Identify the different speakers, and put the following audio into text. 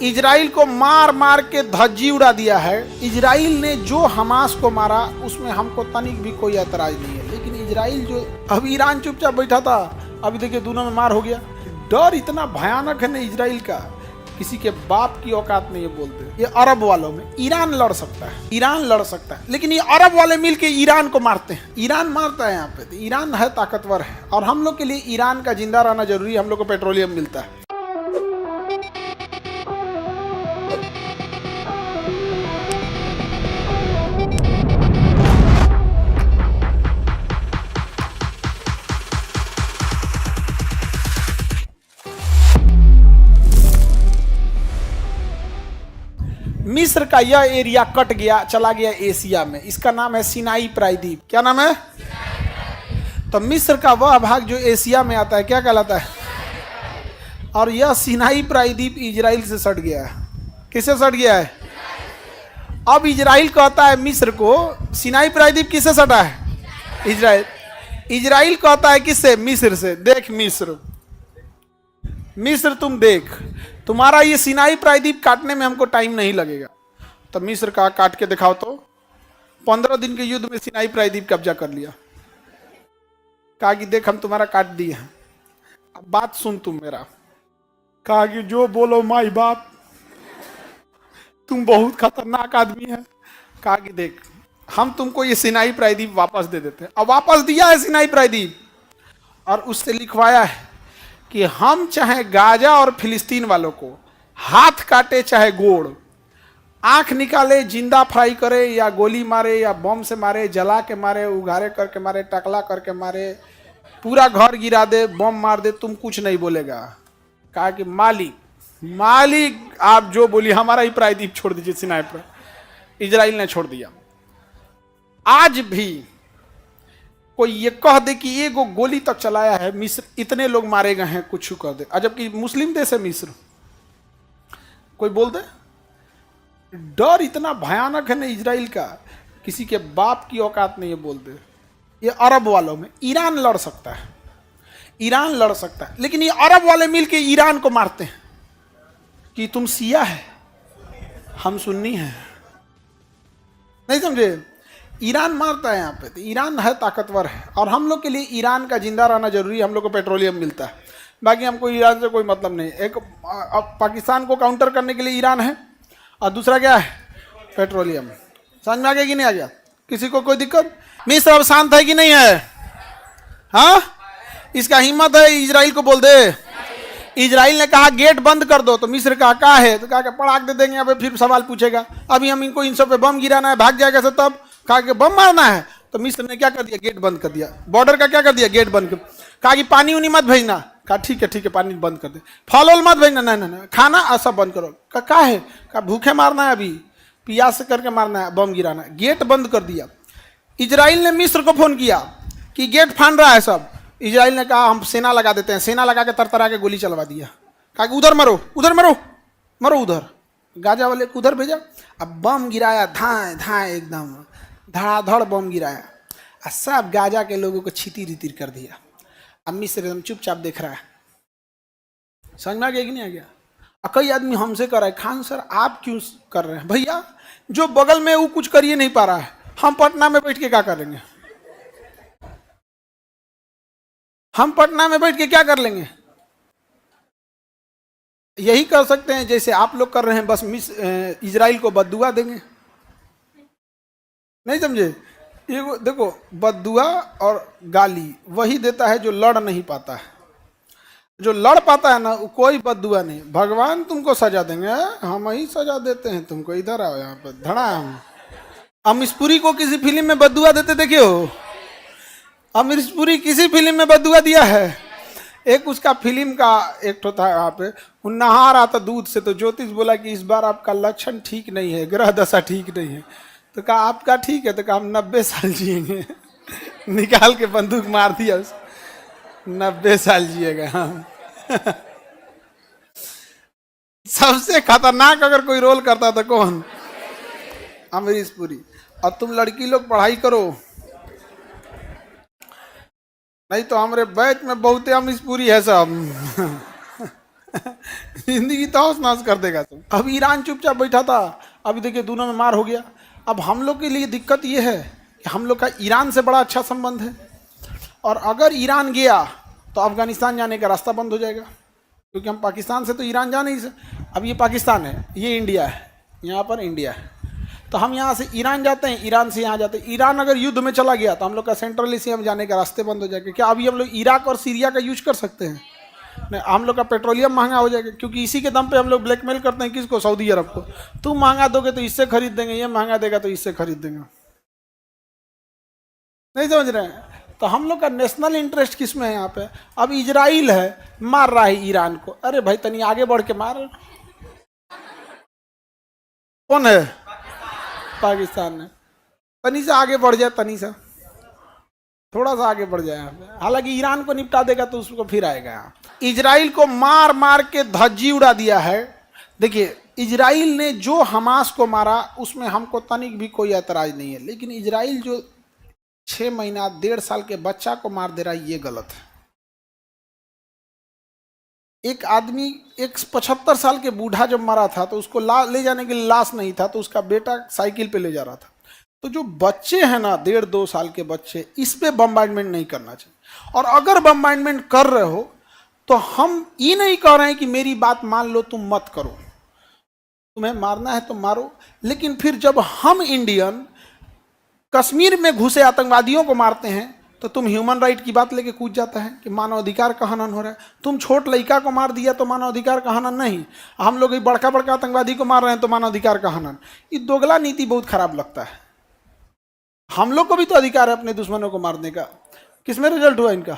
Speaker 1: Israel को मार मार के धज्जी उड़ा दिया है। इजराइल ने जो हमास को मारा उसमें हमको तनिक भी कोई ऐतराज नहीं है, लेकिन इजराइल जो अभी ईरान चुपचाप बैठा था, अभी देखिए दोनों में मार हो गया। डर इतना भयानक है ना इजराइल का, किसी के बाप की औकात नहीं है बोलते। ये अरब वालों में ईरान लड़ सकता है, ईरान लड़ सकता है, लेकिन ये अरब वाले मिलके ईरान को मारते हैं। ईरान मारता है यहाँ पे, तो ईरान है ताकतवर है, और हम लोग के लिए ईरान का जिंदा रहना जरूरी है। हम लोग को पेट्रोलियम मिलता है। मिस्र का यह एरिया कट गया, चला गया एशिया में। इसका नाम है सिनाई प्रायद्वीप। क्या नाम है? तो मिस्र का वह भाग जो एशिया में आता है क्या कहलाता है? और यह सिनाई प्रायद्वीप इजराइल से सट गया है। किससे सट गया है? अब इजराइल कहता है मिस्र को, सिनाई प्रायद्वीप किससे सटा है? इजराइल। इजराइल कहता है किससे? मिस्र से। देख मिस्र, मिस्र तुम देख, तुम्हारा ये सिनाई प्रायद्वीप काटने में हमको टाइम नहीं लगेगा। तो मिस्र का काट के दिखाओ तो। 15 दिन के युद्ध में सिनाई प्रायद्वीप कब्जा कर लिया। कहा कि देख हम तुम्हारा काट दिए हैं, अब बात सुन तुम मेरा। कहा कि जो बोलो माई बाप, तुम बहुत खतरनाक आदमी है। कहा कि देख हम तुमको ये सिनाई प्रायद्वीप वापस दे देते हैं। अब वापस दिया है सिनाई प्रायद्वीप, और उससे लिखवाया है कि हम चाहे गाजा और फिलिस्तीन वालों को हाथ काटे चाहे गोड़, आंख निकाले, जिंदा फ्राई करे या गोली मारे या बम से मारे, जला के मारे, उघारे करके मारे, टकला करके मारे, पूरा घर गिरा दे, बम मार दे, तुम कुछ नहीं बोलेगा। कहा कि मालिक मालिक आप जो बोली, हमारा ही प्रायद्वीप छोड़ दीजिए। सिनाई पर इजराइल ने छोड़ दिया। आज भी कोई ये कह दे कि एगो गोली तक चलाया है मिस्र, इतने लोग मारे गए हैं, कुछ कर दे, जबकि मुस्लिम देश है मिस्र, कोई बोल दे। डर इतना भयानक है ना इजराइल का, किसी के बाप की औकात नहीं है बोल दे। ये अरब वालों में ईरान लड़ सकता है, ईरान लड़ सकता है, लेकिन ये अरब वाले मिलके ईरान को मारते हैं कि तुम शिया है, हम सुन्नी हैं। नहीं समझे? ईरान मारता है यहाँ पे, तो ईरान है ताकतवर है, और हम लोग के लिए ईरान का जिंदा रहना जरूरी है। हम लोग को पेट्रोलियम मिलता है, बाकी हमको ईरान से कोई मतलब नहीं। एक पाकिस्तान को काउंटर करने के लिए ईरान है, और दूसरा क्या है? पेट्रोलियम। समझ में आ गया कि नहीं आ गया? किसी को कोई दिक्कत? मिस्र अब शांत है कि नहीं है? हाँ, इसका हिम्मत है इजराइल को बोल दे। इजराइल ने कहा गेट बंद कर दो, तो मिस्र कहा क्या है? तो कहा कि पड़ाक दे देंगे, अब फिर सवाल पूछेगा, अभी हम इनको इन सब पे बम गिराना है, भाग जाएगा सब। तब कहा कि बम मारना है, तो मिस्र ने क्या कर दिया? गेट बंद कर दिया। बॉर्डर का क्या कर दिया? गेट बंद कर। कहा कि पानी उनी मत भेजना। कहा ठीक है पानी बंद कर दे। फल वल मत भेजना, नहीं खाना सब बंद करो। क्या है? कहा भूखे मारना है, अभी पियास करके मारना है, बम गिराना है। गेट बंद कर दिया। इजराइल ने मिस्र को फोन किया कि गेट फान रहा है सब। इजराइल ने कहा हम सेना लगा देते हैं। सेना लगा के तरतरा के गोली चलवा दिया। कहा कि उधर मरो, उधर मरो, मरो उधर। गाजा वाले को उधर भेजा। अब बम गिराया, धाए धाए एकदम धड़ाधड़ बम गिराया, और सब गाजा के लोगों को छितिर रितिर कर दिया। अब मिस्र एकदम चुपचाप देख रहा है। समझ में आ गया कि नहीं आ गया? कई आदमी हमसे कर रहा है, खान सर आप क्यों कर रहे हैं? भैया जो बगल में वो कुछ करिए नहीं पा रहा है, हम पटना में बैठ के क्या करेंगे? हम पटना में बैठ के क्या कर लेंगे? यही कर सकते हैं जैसे आप लोग कर रहे हैं, बस इजराइल को बद्दुआ देंगे। नहीं समझे? ये देखो, बद्दुआ और गाली वही देता है जो लड़ नहीं पाता है। जो लड़ पाता है ना, कोई बद्दुआ नहीं। भगवान तुमको सजा देंगे, हम ही सजा देते हैं तुमको। इधर आओ यहाँ पर धड़ाम। अमीश पुरी को किसी फिल्म में बद्दुआ देते देखे हो? अमीश पुरी किसी फिल्म में बद्दुआ दिया है? एक उसका फिल्म का एक ठो था, यहाँ पे नहा रहा था दूध से, तो ज्योतिष बोला कि इस बार आपका लक्षण ठीक नहीं है, ग्रह दशा ठीक नहीं है। तो कहा आपका ठीक है? तो कहा हम 90 साल जिएंगे। निकाल के बंदूक मार दिया, 90 साल जिएगा। हाँ। सबसे खतरनाक अगर कोई रोल करता था कौन? अमरीश पुरी। और तुम लड़की लोग पढ़ाई करो, नहीं तो हमारे बैच में बहुत अमरीश पुरी है सब। जिंदगी तहस नहस कर देगा तुम। अब ईरान चुपचाप बैठा था, अभी देखिए दोनों में मार हो गया। अब हम लोग के लिए दिक्कत ये है कि हम लोग का ईरान से बड़ा अच्छा संबंध है, और अगर ईरान गया तो अफगानिस्तान जाने का रास्ता बंद हो जाएगा, क्योंकि हम पाकिस्तान से तो ईरान जा नहीं सकते। अब ये पाकिस्तान है, ये इंडिया है, यहाँ पर इंडिया है, तो हम यहाँ से ईरान जाते हैं, ईरान से यहाँ जाते हैं। ईरान अगर युद्ध में चला गया तो हम लोग का सेंट्रल एशिया में जाने का रास्ते बंद हो जाएंगे। क्या अभी हम लोग इराक और सीरिया का यूज कर सकते हैं? नहीं, हम लोग का पेट्रोलियम महंगा हो जाएगा, क्योंकि इसी के दम पे हम लोग ब्लैकमेल करते हैं किसको? सऊदी अरब को। तुम महंगा दोगे तो इससे खरीद देंगे, ये महंगा देगा तो इससे खरीद देंगे। नहीं समझ रहे हैं? तो हम लोग का नेशनल इंटरेस्ट किस में है यहाँ पे? अब इजराइल है, मार रहा है ईरान को, अरे भाई तनी आगे बढ़ के मार। कौन है? पाकिस्तान है। तनी से आगे बढ़ जाए, तनी सा थोड़ा सा आगे बढ़ जाए। हालांकि ईरान को निपटा देगा तो उसको फिर आएगा यहाँ। इजराइल को मार मार के धज्जी उड़ा दिया है। देखिए, इजराइल ने जो हमास को मारा उसमें हमको तनिक भी कोई ऐतराज नहीं है, लेकिन इजराइल जो 6 महीना 1.5 साल के बच्चा को मार दे रहा है, ये गलत है। एक आदमी, एक 75 साल के बूढ़ा जब मरा था तो उसको ले जाने के लिए लाश नहीं था, तो उसका बेटा साइकिल पे ले जा रहा था। तो जो बच्चे हैं ना, 1.5-2 साल के बच्चे, इस पे बम्बार्डमेंट नहीं करना चाहिए। और अगर बम्बार्डमेंट कर रहे हो तो हम ये नहीं कह रहे हैं कि मेरी बात मान लो, तुम मत करो, तुम्हें मारना है तो मारो। लेकिन फिर जब हम इंडियन कश्मीर में घुसे आतंकवादियों को मारते हैं तो तुम ह्यूमन राइट की बात लेके कूद जाता है कि मानवाधिकार का हनन हो रहा है। तुम छोट लड़का को मार दिया तो मानवाधिकार का हनन नहीं, हम लोग बड़का बड़का आतंकवादी को मार रहे हैं तो मानवाधिकार का हनन। ये दोगला नीति बहुत खराब लगता है। हम लोग को भी तो अधिकार है अपने दुश्मनों को मारने का। किसमें रिजल्ट हुआ इनका?